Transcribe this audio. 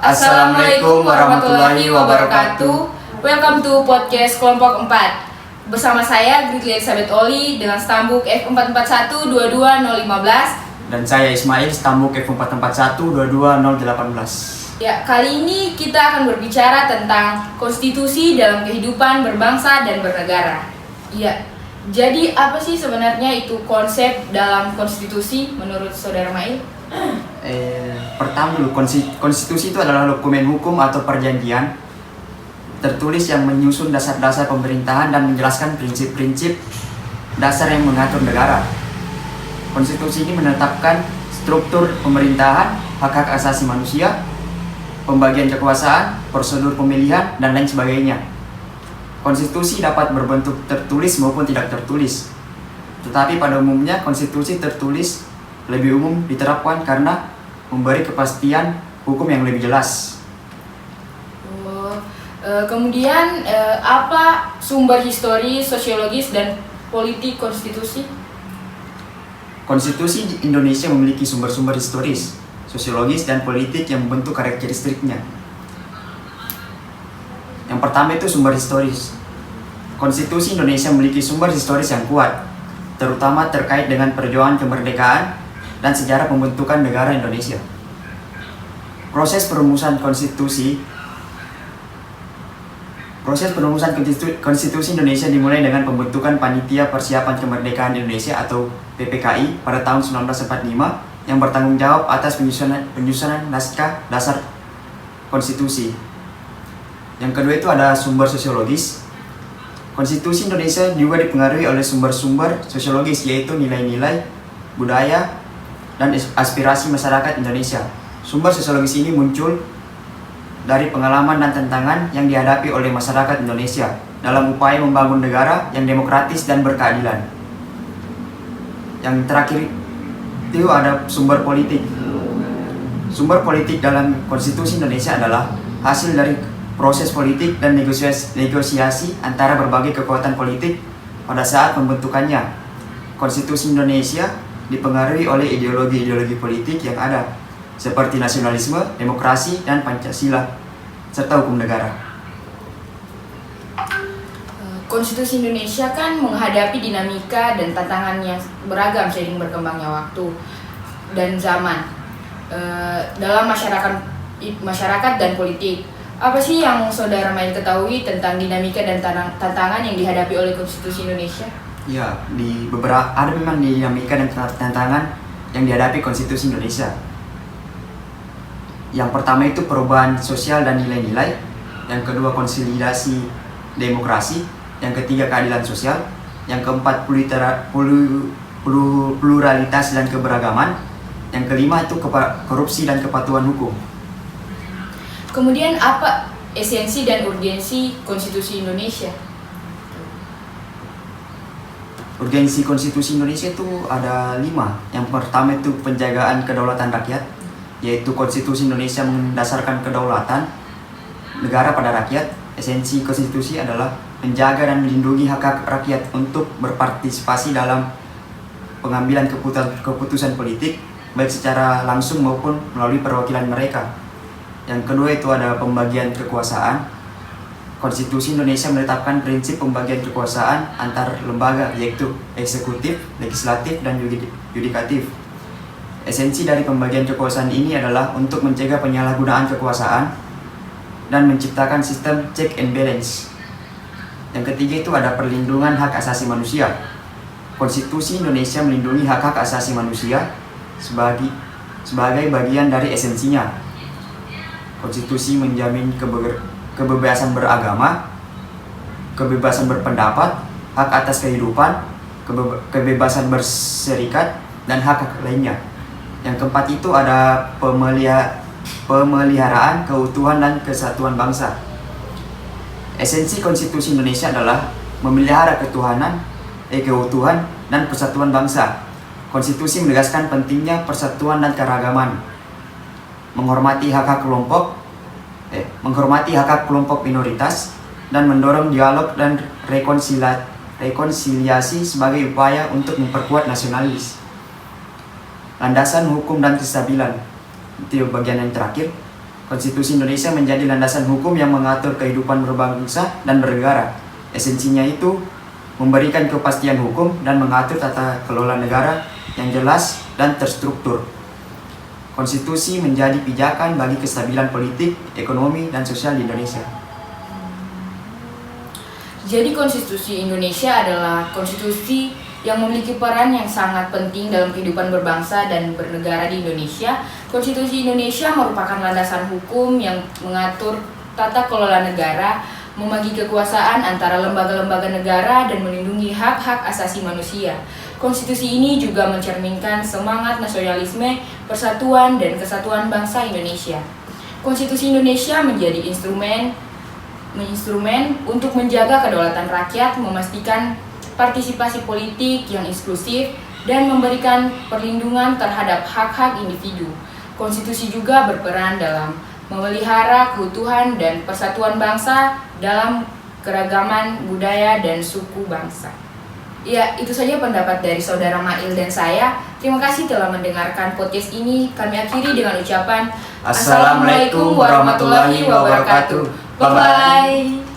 Assalamualaikum warahmatullahi wabarakatuh. Welcome to podcast kelompok 4. Bersama saya Gritli Elizabeth Oli dengan stambuk F44122015. Dan saya Ismail, stambuk F44122018. Ya, kali ini kita akan berbicara tentang konstitusi dalam kehidupan berbangsa dan bernegara. Ya, jadi apa sih sebenarnya itu konsep dalam konstitusi menurut Saudara Mail? Pertama dulu, konstitusi itu adalah dokumen hukum atau perjanjian tertulis yang menyusun dasar-dasar pemerintahan dan menjelaskan prinsip-prinsip dasar yang mengatur negara. Konstitusi ini menetapkan struktur pemerintahan, hak-hak asasi manusia, pembagian kekuasaan, prosedur pemilihan, dan lain sebagainya. Konstitusi dapat berbentuk tertulis maupun tidak tertulis. Tetapi pada umumnya konstitusi tertulis lebih umum diterapkan karena memberi kepastian hukum yang lebih jelas. Kemudian apa sumber histori, sosiologis, dan politik konstitusi? Konstitusi Indonesia memiliki sumber-sumber historis, sosiologis, dan politik yang membentuk karakteristiknya. Yang pertama itu sumber historis. Konstitusi Indonesia memiliki sumber historis yang kuat, terutama terkait dengan perjuangan kemerdekaan dan sejarah pembentukan negara Indonesia. Proses perumusan konstitusi Indonesia dimulai dengan pembentukan Panitia Persiapan Kemerdekaan Indonesia atau PPKI pada tahun 1945 yang bertanggung jawab atas penyusunan naskah dasar konstitusi. Yang kedua itu ada sumber sosiologis. Konstitusi Indonesia juga dipengaruhi oleh sumber-sumber sosiologis, yaitu nilai-nilai, budaya, dan aspirasi masyarakat Indonesia. Sumber sosiologis ini muncul dari pengalaman dan tantangan yang dihadapi oleh masyarakat Indonesia dalam upaya membangun negara yang demokratis dan berkeadilan. Yang terakhir itu ada sumber politik. Sumber politik dalam konstitusi Indonesia adalah hasil dari proses politik dan negosiasi antara berbagai kekuatan politik pada saat pembentukannya. Konstitusi Indonesia dipengaruhi oleh ideologi-ideologi politik yang ada, seperti nasionalisme, demokrasi, dan Pancasila, serta hukum negara. Konstitusi Indonesia kan menghadapi dinamika dan tantangan yang beragam seiring berkembangnya waktu dan zaman dalam masyarakat dan politik. Apa sih yang Saudara Mail ketahui tentang dinamika dan tantangan yang dihadapi oleh Konstitusi Indonesia? Ya, ada memang dinamika dan tantangan yang dihadapi konstitusi Indonesia. Yang pertama itu perubahan sosial dan nilai-nilai. Yang kedua konsolidasi demokrasi. Yang ketiga keadilan sosial. Yang keempat pluralitas dan keberagaman. Yang kelima itu korupsi dan kepatuhan hukum. Kemudian apa esensi dan urgensi konstitusi Indonesia? Urgensi konstitusi Indonesia itu ada 5. Yang pertama itu penjagaan kedaulatan rakyat, yaitu konstitusi Indonesia mendasarkan kedaulatan negara pada rakyat. Esensi konstitusi adalah menjaga dan melindungi hak-hak rakyat untuk berpartisipasi dalam pengambilan keputusan politik, baik secara langsung maupun melalui perwakilan mereka. Yang kedua itu ada pembagian kekuasaan. Konstitusi Indonesia menetapkan prinsip pembagian kekuasaan antar lembaga, yaitu eksekutif, legislatif, dan yudikatif. Esensi dari pembagian kekuasaan ini adalah untuk mencegah penyalahgunaan kekuasaan dan menciptakan sistem check and balance. Yang ketiga itu ada perlindungan hak asasi manusia. Konstitusi Indonesia melindungi hak-hak asasi manusia sebagai bagian dari esensinya. Konstitusi menjamin kebebasan beragama, kebebasan berpendapat, hak atas kehidupan, kebebasan berserikat, dan hak-hak lainnya. Yang keempat itu ada pemeliharaan keutuhan dan kesatuan bangsa. Esensi konstitusi Indonesia adalah memelihara keutuhan, dan persatuan bangsa. Konstitusi menegaskan pentingnya persatuan dan keragaman, menghormati hak-hak kelompok minoritas, dan mendorong dialog dan rekonsiliasi sebagai upaya untuk memperkuat nasionalis. Landasan hukum dan kestabilan, itu bagian yang terakhir. Konstitusi Indonesia menjadi landasan hukum yang mengatur kehidupan berbangsa dan bernegara. Esensinya itu memberikan kepastian hukum dan mengatur tata kelola negara yang jelas dan terstruktur. Konstitusi menjadi pijakan bagi kestabilan politik, ekonomi, dan sosial di Indonesia. Jadi konstitusi Indonesia adalah konstitusi yang memiliki peran yang sangat penting dalam kehidupan berbangsa dan bernegara di Indonesia. Konstitusi Indonesia merupakan landasan hukum yang mengatur tata kelola negara, membagi kekuasaan antara lembaga-lembaga negara, dan melindungi hak-hak asasi manusia. Konstitusi ini juga mencerminkan semangat nasionalisme, persatuan, dan kesatuan bangsa Indonesia. Konstitusi Indonesia menjadi instrumen untuk menjaga kedaulatan rakyat, memastikan partisipasi politik yang inklusif, dan memberikan perlindungan terhadap hak-hak individu. Konstitusi juga berperan dalam memelihara keutuhan dan persatuan bangsa dalam keragaman budaya dan suku bangsa. Ya, itu saja pendapat dari Saudara Mail dan saya. Terima kasih telah mendengarkan podcast ini. Kami akhiri dengan ucapan Assalamualaikum warahmatullahi wabarakatuh. Bye-bye.